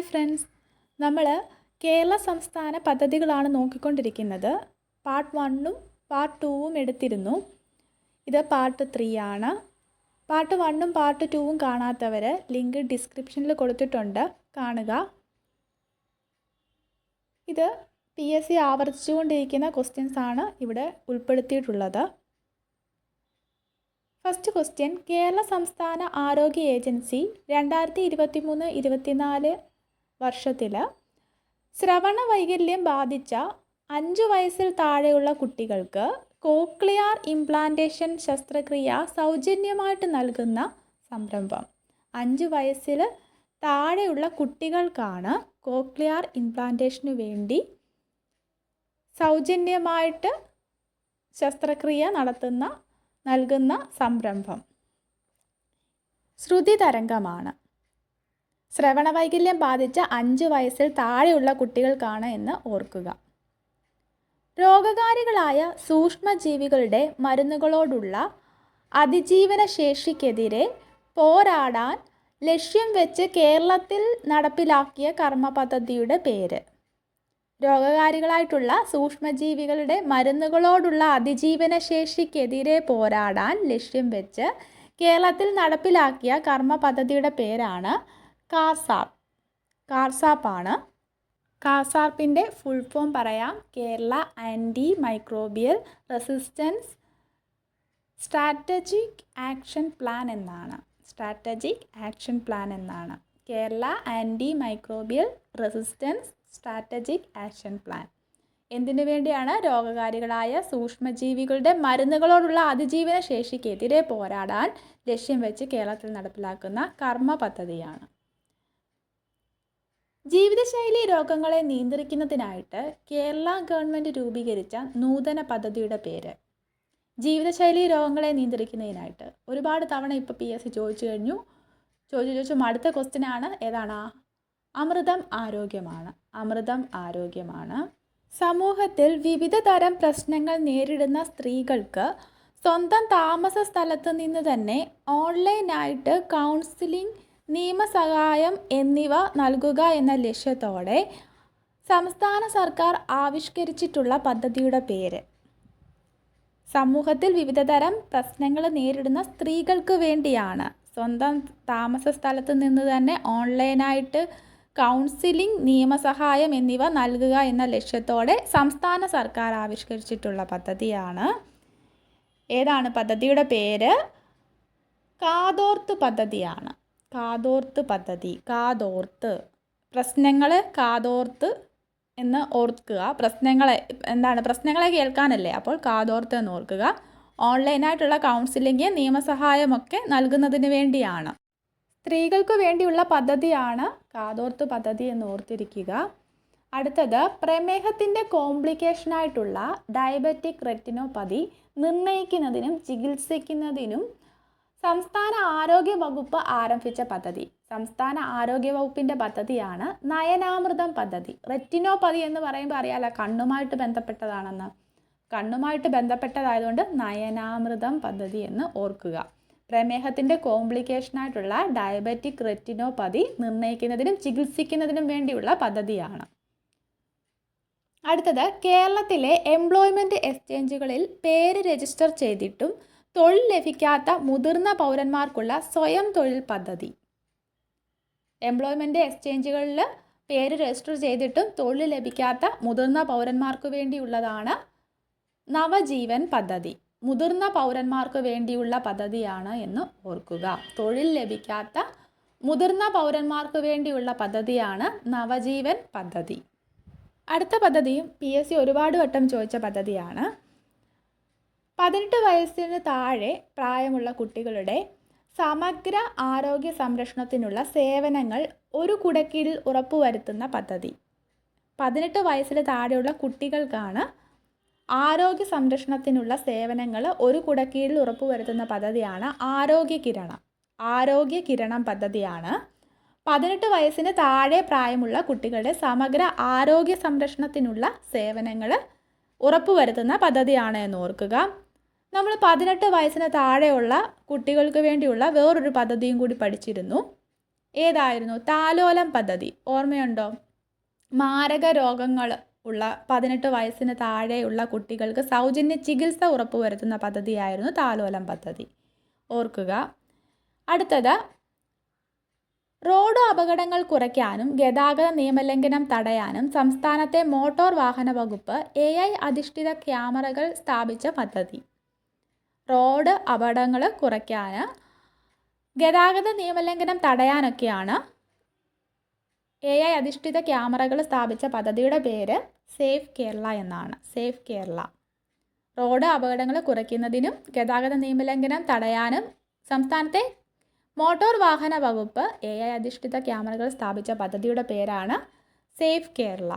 Hi friends, നമ്മൾ കേരള സംസ്ഥാന പദ്ധതികളാണ് നോക്കിക്കൊണ്ടിരിക്കുന്നത്. പാർട്ട് 1ഉം പാർട്ട് 2ഉം എടുത്തിരുന്നു. ഇത് പാർട്ട് 3 ആണ്. പാർട്ട് 1ഉം പാർട്ട് 2ഉം കാണാത്തവർ ലിങ്ക് ഡിസ്ക്രിപ്ഷനിൽ കൊടുത്തിട്ടുണ്ട്, കാണുക. ഇത് PSC ആവർത്തിച്ചുകൊണ്ടിരിക്കുന്ന ക്വസ്റ്റ്യൻസ് ആണ് ഇവിടെ ഉൾപ്പെടുത്തിയിട്ടുള്ളത്. ഫസ്റ്റ് ക്വസ്റ്റ്യൻ, കേരള സംസ്ഥാന ആരോഗ്യ ഏജൻസി 2023-24 വർഷത്തിൽ ശ്രവണ വൈകല്യം ബാധിച്ച 5 വയസ്സിൽ താഴെയുള്ള കുട്ടികൾക്ക് കോക്ലിയർ ഇംപ്ലാന്റേഷൻ ശസ്ത്രക്രിയ സൗജന്യമായിട്ട് നൽകുന്ന സംരംഭം. 5 വയസ്സിൽ താഴെയുള്ള കുട്ടികൾക്കാണ് കോക്ലിയർ ഇംപ്ലാന്റേഷന് വേണ്ടി സൗജന്യമായിട്ട് ശസ്ത്രക്രിയ നൽകുന്ന സംരംഭം. ശ്രുതി തരംഗമാണ്. ശ്രവണവൈകല്യം ബാധിച്ച 5 വയസ്സിൽ താഴെയുള്ള കുട്ടികൾക്കാണ് എന്ന് ഓർക്കുക. രോഗകാരികളായ സൂക്ഷ്മജീവികളുടെ മരുന്നുകളോടുള്ള അതിജീവന ശേഷിക്കെതിരെ പോരാടാൻ ലക്ഷ്യം വെച്ച് കേരളത്തിൽ നടപ്പിലാക്കിയ കർമ്മ പദ്ധതിയുടെ പേര്. രോഗകാരികളായിട്ടുള്ള സൂക്ഷ്മജീവികളുടെ മരുന്നുകളോടുള്ള അതിജീവന ശേഷിക്കെതിരെ പോരാടാൻ ലക്ഷ്യം വെച്ച് കേരളത്തിൽ നടപ്പിലാക്കിയ കർമ്മ പദ്ധതിയുടെ പേരാണ് കാർസാപ്പ് ആണ്. കാർസാപ്പിൻ്റെ ഫുൾ ഫോം പറയാം. Kerala anti microbial resistance strategic action plan എന്നാണ്. Kerala anti microbial resistance strategic action plan. എന്തിനു വേണ്ടിയാണ്? രോഗകാരികളായ സൂക്ഷ്മജീവികളുടെ മരുന്നുകളോടുള്ള അതിജീവന ശേഷിക്കെതിരെ പോരാടാൻ ലക്ഷ്യം വെച്ച് കേരളത്തിൽ നടപ്പിലാക്കുന്ന കർമ്മ പദ്ധതിയാണ്. ജീവിതശൈലി രോഗങ്ങളെ നിയന്ത്രിക്കുന്നതിനായിട്ട് കേരള ഗവൺമെൻറ് രൂപീകരിച്ച നൂതന പദ്ധതിയുടെ പേര്. ജീവിതശൈലി രോഗങ്ങളെ നിയന്ത്രിക്കുന്നതിനായിട്ട് ഒരുപാട് തവണ ഇപ്പോൾ PSC ചോദിച്ചു അടുത്ത ക്വസ്റ്റ്യനാണ് ഏതാണ്? അമൃതം ആരോഗ്യമാണ്. സമൂഹത്തിൽ വിവിധ തരം പ്രശ്നങ്ങൾ നേരിടുന്ന സ്ത്രീകൾക്ക് സ്വന്തം താമസ സ്ഥലത്ത് നിന്ന് തന്നെ ഓൺലൈനായിട്ട് കൗൺസിലിംഗ്, നിയമസഹായം എന്നിവ നൽകുക എന്ന ലക്ഷ്യത്തോടെ സംസ്ഥാന സർക്കാർ ആവിഷ്കരിച്ചിട്ടുള്ള പദ്ധതിയുടെ പേര്. സമൂഹത്തിൽ വിവിധ തരം പ്രശ്നങ്ങൾ നേരിടുന്ന സ്ത്രീകൾക്ക് വേണ്ടിയാണ് സ്വന്തം താമസ സ്ഥലത്ത് നിന്ന് തന്നെ ഓൺലൈനായിട്ട് കൗൺസിലിംഗ്, നിയമസഹായം എന്നിവ നൽകുക എന്ന ലക്ഷ്യത്തോടെ സംസ്ഥാന സർക്കാർ ആവിഷ്കരിച്ചിട്ടുള്ള പദ്ധതിയാണ്. ഏതാണ് പദ്ധതിയുടെ പേര്? കാതോർത്ത് പദ്ധതിയാണ്. പ്രശ്നങ്ങൾ കാതോർത്ത് എന്ന് ഓർക്കുക. പ്രശ്നങ്ങളെ കേൾക്കാനല്ലേ, അപ്പോൾ കാതോർത്ത് എന്ന് ഓർക്കുക. ഓൺലൈനായിട്ടുള്ള കൗൺസിലിംഗ്, നിയമസഹായമൊക്കെ നൽകുന്നതിന് വേണ്ടിയാണ്. സ്ത്രീകൾക്ക് വേണ്ടിയുള്ള പദ്ധതിയാണ് കാതോർത്ത് പദ്ധതി എന്ന് ഓർത്തിരിക്കുക. അടുത്തത്, പ്രമേഹത്തിൻ്റെ കോംപ്ലിക്കേഷനായിട്ടുള്ള ഡയബറ്റിക് റെറ്റിനോപ്പതി നിർണ്ണയിക്കുന്നതിനും ചികിത്സിക്കുന്നതിനും സംസ്ഥാന ആരോഗ്യ വകുപ്പ് ആരംഭിച്ച പദ്ധതി. സംസ്ഥാന ആരോഗ്യ വകുപ്പിൻ്റെ പദ്ധതിയാണ് നയനാമൃതം പദ്ധതി. റെറ്റിനോപ്പതി എന്ന് പറയുമ്പോൾ അറിയാലോ, കണ്ണുമായിട്ട് ബന്ധപ്പെട്ടതായതുകൊണ്ട് നയനാമൃതം പദ്ധതി എന്ന് ഓർക്കുക. പ്രമേഹത്തിൻ്റെ കോംപ്ലിക്കേഷനായിട്ടുള്ള ഡയബറ്റിക് റെറ്റിനോപ്പതി നിർണ്ണയിക്കുന്നതിനും ചികിത്സിക്കുന്നതിനും വേണ്ടിയുള്ള പദ്ധതിയാണ്. അടുത്തത്, കേരളത്തിലെ എംപ്ലോയ്മെൻറ്റ് എക്സ്ചേഞ്ചുകളിൽ പേര് രജിസ്റ്റർ ചെയ്തിട്ടും തൊഴിൽ ലഭിക്കാത്ത മുതിർന്ന പൗരന്മാർക്കുള്ള സ്വയം തൊഴിൽ പദ്ധതി. എംപ്ലോയ്മെൻറ്റ് എക്സ്ചേഞ്ചുകളിൽ പേര് രജിസ്റ്റർ ചെയ്തിട്ടും തൊഴിൽ ലഭിക്കാത്ത മുതിർന്ന പൗരന്മാർക്ക് വേണ്ടിയുള്ളതാണ് നവജീവൻ പദ്ധതി. മുതിർന്ന പൗരന്മാർക്ക് വേണ്ടിയുള്ള പദ്ധതിയാണ് എന്ന് ഓർക്കുക. തൊഴിൽ ലഭിക്കാത്ത മുതിർന്ന പൗരന്മാർക്ക് വേണ്ടിയുള്ള പദ്ധതിയാണ് നവജീവൻ പദ്ധതി. അടുത്ത പദ്ധതിയും PSC ഒരുപാട് വട്ടം ചോദിച്ച പദ്ധതിയാണ്. 18 വയസ്സിന് താഴെ പ്രായമുള്ള കുട്ടികളുടെ സമഗ്ര ആരോഗ്യ സംരക്ഷണത്തിനുള്ള സേവനങ്ങൾ ഒരു കുടക്കീഴിൽ ഉറപ്പുവരുത്തുന്ന പദ്ധതി. 18 വയസ്സിന് താഴെയുള്ള കുട്ടികൾക്കാണ് ആരോഗ്യ സംരക്ഷണത്തിനുള്ള സേവനങ്ങൾ ഒരു കുടക്കീഴിൽ ഉറപ്പുവരുത്തുന്ന പദ്ധതിയാണ് ആരോഗ്യ കിരണം പദ്ധതിയാണ്. 18 വയസ്സിന് താഴെ പ്രായമുള്ള കുട്ടികളുടെ സമഗ്ര ആരോഗ്യ സംരക്ഷണത്തിനുള്ള സേവനങ്ങൾ ഉറപ്പുവരുത്തുന്ന പദ്ധതിയാണ് എന്ന് ഓർക്കുക. നമ്മൾ 18 വയസ്സിന് താഴെയുള്ള കുട്ടികൾക്ക് വേണ്ടിയുള്ള വേറൊരു പദ്ധതിയും കൂടി പഠിച്ചിരുന്നു. ഏതായിരുന്നു? താലോലം പദ്ധതി. ഓർമ്മയുണ്ടോ? മാരക രോഗങ്ങൾ ഉള്ള 18 വയസ്സിന് താഴെയുള്ള കുട്ടികൾക്ക് സൗജന്യ ചികിത്സ ഉറപ്പുവരുത്തുന്ന പദ്ധതിയായിരുന്നു താലോലം പദ്ധതി. ഓർക്കുക. അടുത്തത്, റോഡ് അപകടങ്ങൾ കുറയ്ക്കാനും ഗതാഗത നിയമലംഘനം തടയാനും സംസ്ഥാനത്തെ മോട്ടോർ വാഹന വകുപ്പ് AI അധിഷ്ഠിത ക്യാമറകൾ സ്ഥാപിച്ച പദ്ധതി. റോഡ് അപകടങ്ങൾ കുറയ്ക്കാൻ, ഗതാഗത നിയമലംഘനം തടയാനൊക്കെയാണ് AI അധിഷ്ഠിത ക്യാമറകൾ സ്ഥാപിച്ച പദ്ധതിയുടെ പേര് സേഫ് കേരള എന്നാണ്. സേഫ് കേരള. റോഡ് അപകടങ്ങൾ കുറയ്ക്കുന്നതിനും ഗതാഗത നിയമലംഘനം തടയാനും സംസ്ഥാനത്തെ മോട്ടോർ വാഹന വകുപ്പ് AI അധിഷ്ഠിത ക്യാമറകൾ സ്ഥാപിച്ച പദ്ധതിയുടെ പേരാണ് സേഫ് കേരള.